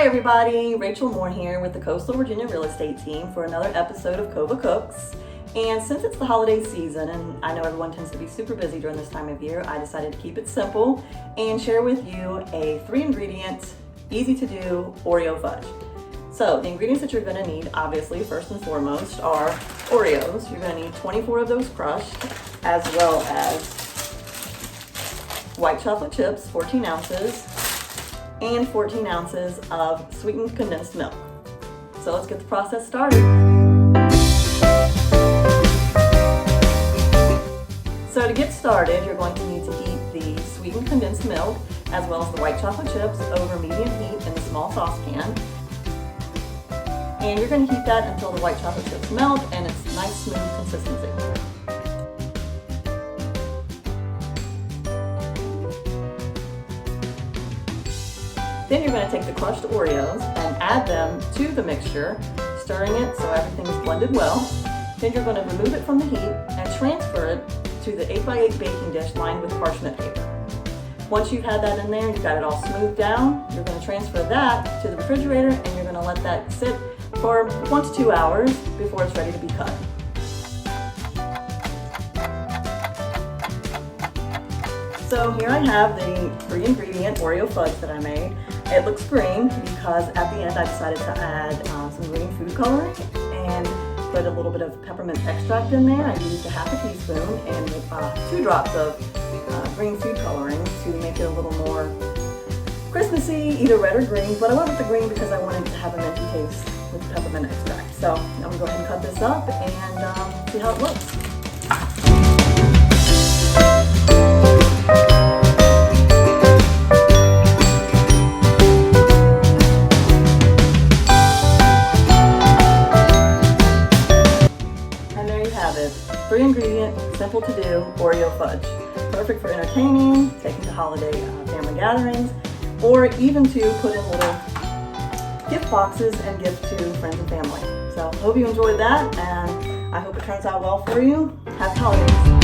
Hi everybody, Rachel Moore here with the Coastal Virginia Real Estate Team for another episode of CoVA Cooks. And since it's the holiday season and I know everyone tends to be super busy during this time of year, I decided to keep it simple and share with you a 3-ingredient, easy to do Oreo fudge. So the ingredients that you're going to need, obviously, first and foremost, are Oreos. You're going to need 24 of those crushed, as well as white chocolate chips, 14 ounces, and 14 ounces of sweetened condensed milk. So let's get the process started. So to get started, you're going to need to heat the sweetened condensed milk as well as the white chocolate chips over medium heat in a small saucepan. And you're going to heat that until the white chocolate chips melt and it's nice smooth consistency. Then you're going to take the crushed Oreos and add them to the mixture, stirring it so everything's blended well. Then you're going to remove it from the heat and transfer it to the 8x8 baking dish lined with parchment paper. Once you've had that in there, you've got it all smoothed down, you're going to transfer that to the refrigerator and you're going to let that sit for 1 to 2 hours before it's ready to be cut. So here I have the 3-ingredient Oreo fudge that I made. It looks green because at the end I decided to add some green food coloring and put a little bit of peppermint extract in there. I used a half a teaspoon and 2 drops of green food coloring to make it a little more Christmassy, either red or green, but I went with the green because I wanted to have a minty taste with peppermint extract. So I'm going to go ahead and cut this up and see how it looks. And there you have it, 3-ingredient, simple to do Oreo fudge. Perfect for entertaining, taking to holiday family gatherings, or even to put in little gift boxes and give to friends and family. So hope you enjoyed that, and I hope it turns out well for you. Happy holidays.